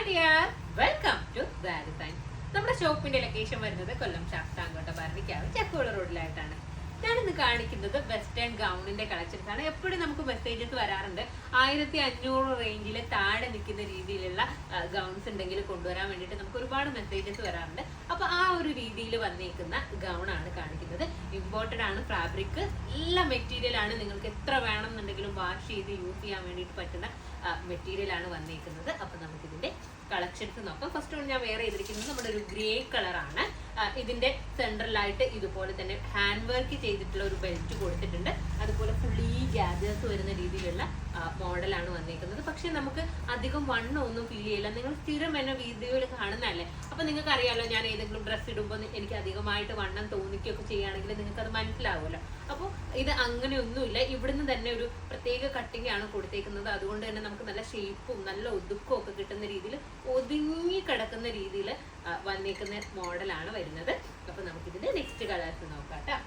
Dear, welcome to design. നമ്മുടെ ഷോപ്പിന്റെ location വരുന്നത് കൊല്ലം ശാസ്താംകോട്ട ഭരണിക്കാവ് ചക്കോള റോഡിലായിട്ടാണ്. ഞാനിന്ന് കാണിക്കുന്നത് വെസ്റ്റേൺ ഗൗണിന്റെ കളക്ഷൻസ് ആണ്. എപ്പോഴും നമുക്ക് മെസ്സേജസ് വരാറുണ്ട് 1500 റേഞ്ചിൽ താഴെ നിൽക്കുന്ന രീതിയിലുള്ള ഗൗൺസ് ഉണ്ടെങ്കിൽ കൊണ്ടുവരാൻ വേണ്ടിയിട്ട് നമുക്ക് ഒരുപാട് മെസ്സേജസ് വരാറുണ്ട്. അപ്പൊ ആ ഒരു രീതിയിൽ വന്നേക്കുന്ന ഗൗൺ ആണ് കാണിക്കുന്നത്. ഇമ്പോർട്ടഡ് ആണ്, ഫാബ്രിക് നല്ല മെറ്റീരിയൽ ആണ്. നിങ്ങൾക്ക് എത്ര വേണമെന്നുണ്ടെങ്കിലും വാഷ് ചെയ്ത് യൂസ് ചെയ്യാൻ വേണ്ടിയിട്ട് പറ്റുന്ന മെറ്റീരിയൽ ആണ് വന്നേക്കുന്നത്. അപ്പൊ നമുക്കിതിന്റെ കളക്ഷൻസ് നോക്കാം. ഫസ്റ്റ് ഞാൻ വേറെ ചെയ്തിരിക്കുന്നത് നമ്മുടെ ഒരു ഗ്രേ കളറാണ്. ഇതിന്റെ സെൻട്രലായിട്ട് ഇതുപോലെ തന്നെ ഹാൻഡ് വർക്ക് ചെയ്തിട്ടുള്ള ഒരു ബെൽറ്റ് കൊടുത്തിട്ടുണ്ട്. അതുപോലെ ഫുള്ളി ഗ്യാദേഴ്സ് വരുന്ന രീതിയിലുള്ള മോഡലാണ് വന്നേക്കുന്നത്. പക്ഷെ നമുക്ക് അധികം വണ്ണം ഒന്നും ഫീൽ ചെയ്യില്ല. നിങ്ങൾ സ്ഥിരം എന്നെ വീഡിയോയിൽ കാണുന്നതല്ലേ, അപ്പൊ നിങ്ങൾക്ക് അറിയാലോ, ഞാൻ ഏതെങ്കിലും ഡ്രസ്സ് ഇടുമ്പോൾ എനിക്ക് അധികമായിട്ട് വണ്ണം തോന്നിക്കുകയൊക്കെ ചെയ്യുകയാണെങ്കിൽ നിങ്ങൾക്ക് അത് മനസ്സിലാവുമല്ലോ. അപ്പോൾ ഇത് അങ്ങനെയൊന്നുമില്ല. ഇവിടുന്ന് തന്നെ ഒരു പ്രത്യേക കട്ടിങ് ആണ് കൊടുത്തേക്കുന്നത്. അതുകൊണ്ട് തന്നെ നമുക്ക് നല്ല ഷേപ്പും നല്ല ഒതുക്കവും ഒക്കെ കിട്ടുന്ന രീതിയിൽ ഒതുങ്ങി കിടക്കുന്ന രീതിയിൽ വന്നേക്കുന്ന മോഡലാണ് വരുന്നത്. അപ്പൊ നമുക്കിതിന്റെ നെക്സ്റ്റ് കളേഴ്സ് നോക്കാം കേട്ടോ.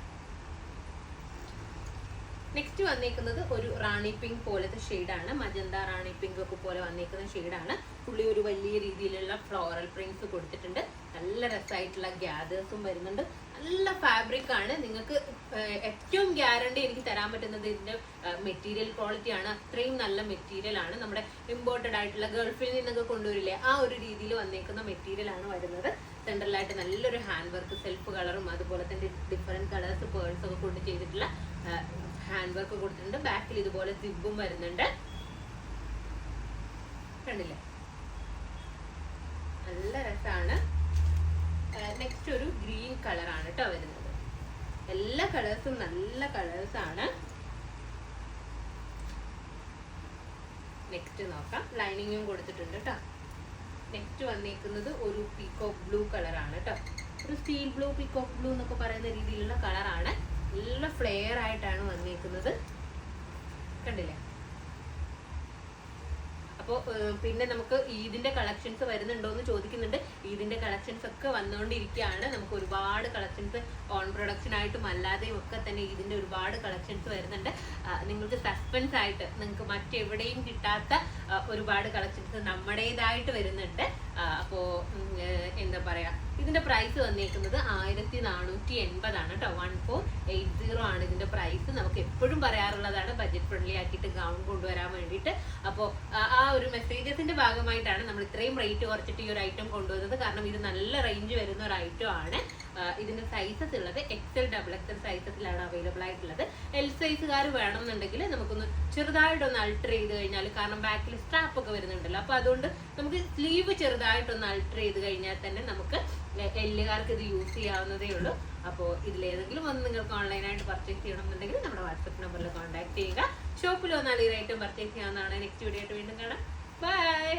നെക്സ്റ്റ് വന്നേക്കുന്നത് ഒരു റാണി പിങ്ക് പോലത്തെ ഷെയ്ഡാണ്. മജന്ത റാണി പിങ്ക് ഒക്കെ പോലെ വന്നേക്കുന്ന ഷെയ്ഡാണ്. പുള്ളി ഒരു വലിയ രീതിയിലുള്ള ഫ്ലോറൽ പ്രിന്റ്സ് കൊടുത്തിട്ടുണ്ട്. നല്ല രസമായിട്ടുള്ള ഗ്യാദേഴ്സും വരുന്നുണ്ട്. നല്ല ഫാബ്രിക് ആണ്. നിങ്ങൾക്ക് ഏറ്റവും ഗ്യാരണ്ടി എനിക്ക് തരാൻ പറ്റുന്നത് ഇതിന്റെ മെറ്റീരിയൽ ക്വാളിറ്റി ആണ്. അത്രയും നല്ല മെറ്റീരിയൽ ആണ്. നമ്മുടെ ഇമ്പോർട്ടഡ് ആയിട്ടുള്ള ഗൾഫിൽ നിന്നൊക്കെ കൊണ്ടുവരില്ലേ, ആ ഒരു രീതിയിൽ വന്നേക്കുന്ന മെറ്റീരിയൽ ആണ് വരുന്നത്. സെൻട്രലായിട്ട് നല്ലൊരു ഹാൻഡ് വർക്ക്, സെൽഫ് കളറും അതുപോലെ തന്നെ ഡിഫറെന്റ് കളേഴ്സ് പേഴ്സ് ഒക്കെ കൊണ്ട് ചെയ്തിട്ടുള്ള ഹാൻഡ് വർക്ക് കൊടുത്തിട്ടുണ്ട്. ബാക്കിൽ ഇതുപോലെ സിബും വരുന്നുണ്ട്. കണ്ടില്ലേ, നല്ല രസമാണ്. നെക്സ്റ്റ് ഒരു ഗ്രീൻ കളറാണ് കേട്ടോ വരുന്നത്. എല്ലാ കളേഴ്സും നല്ല കളേഴ്സ് ആണ്. നെക്സ്റ്റ് നോക്കാം. ലൈനിങ്ങും കൊടുത്തിട്ടുണ്ട് കേട്ടോ. നെക്സ്റ്റ് വന്നേക്കുന്നത് ഒരു പീകോക്ക് ബ്ലൂ കളറാണ് കേട്ടോ. ഒരു സ്റ്റീൽ ബ്ലൂ, പീകോക്ക് ബ്ലൂ എന്നൊക്കെ പറയുന്ന രീതിയിലുള്ള കളറാണ്. നല്ല ഫ്ലെയർ ആയിട്ടാണ് വന്നേക്കുന്നത്. കണ്ടില്ലേ. അപ്പോൾ പിന്നെ നമുക്ക് ഈദിന്റെ കളക്ഷൻസ് വരുന്നുണ്ടോ എന്ന് ചോദിക്കുന്നുണ്ട്. ഈദിന്റെ കളക്ഷൻസ് ഒക്കെ വന്നുകൊണ്ടിരിക്കുകയാണ്. നമുക്ക് ഒരുപാട് കളക്ഷൻസ് ഓൺ പ്രൊഡക്ഷൻ ആയിട്ടും അല്ലാതെയും ഒക്കെ തന്നെ ഈദിന്റെ ഒരുപാട് കളക്ഷൻസ് വരുന്നുണ്ട്. നിങ്ങൾക്ക് സസ്പെൻസ് ആയിട്ട് നിങ്ങൾക്ക് മറ്റെവിടെയും കിട്ടാത്ത ഒരുപാട് കളക്ഷൻസ് നമ്മുടേതായിട്ട് വരുന്നുണ്ട്. അപ്പോൾ എന്താ പറയാ, ഇതിന്റെ പ്രൈസ് വന്നേക്കുന്നത് 1480 ആണ് കേട്ടോ. 1480 ആണ് ഇതിന്റെ പ്രൈസ്. നമുക്ക് എപ്പോഴും പറയാറുള്ളതാണ് ബഡ്ജറ്റ് ഫ്രണ്ട്ലി ആക്കിയിട്ട് ഗൗൺ കൊണ്ടുവരാൻ വേണ്ടിയിട്ട്. അപ്പോൾ ആ ഒരു മെസ്സേജസിന്റെ ഭാഗമായിട്ടാണ് നമ്മൾ ഇത്രയും റേറ്റ് കുറച്ചിട്ട് ഈ ഒരു ഐറ്റം കൊണ്ടുവന്നത്. കാരണം ഇത് നല്ല റേഞ്ച് വരുന്ന ഒരു ഐറ്റം ആണ്. ഇതിന്റെ സൈസസ് ഉള്ളത് XL, XXL സൈസസിലാണ് അവൈലബിൾ ആയിട്ടുള്ളത്. എൽ സൈസുകാർ വേണമെന്നുണ്ടെങ്കിൽ നമുക്കൊന്ന് ചെറുതായിട്ടൊന്ന് അൾട്ടർ ചെയ്ത് കഴിഞ്ഞാൽ, കാരണം ബാക്കിൽ സ്ട്രാപ്പ് ഒക്കെ വരുന്നുണ്ടല്ലോ, അപ്പൊ അതുകൊണ്ട് നമുക്ക് സ്ലീവ് ചെറുതായിട്ടൊന്ന് അൾട്ടർ ചെയ്ത് കഴിഞ്ഞാൽ തന്നെ നമുക്ക് എല്ലുകാർക്ക് ഇത് യൂസ് ചെയ്യാവുന്നതേ ഉള്ളൂ. അപ്പോൾ ഇതിലേതെങ്കിലും ഒന്ന് നിങ്ങൾക്ക് ഓൺലൈനായിട്ട് പർച്ചേസ് ചെയ്യണമെന്നുണ്ടെങ്കിൽ നമ്മുടെ വാട്സപ്പ് നമ്പറിൽ കോൺടാക്ട് ചെയ്യുക. ഷോപ്പിൽ വന്നാൽ ഈ ഐറ്റം പർച്ചേസ് ചെയ്യാവുന്നതാണ്. നെക്സ്റ്റ് വീഡിയോ ആയിട്ട് വീണ്ടും കാണാം. ബൈ.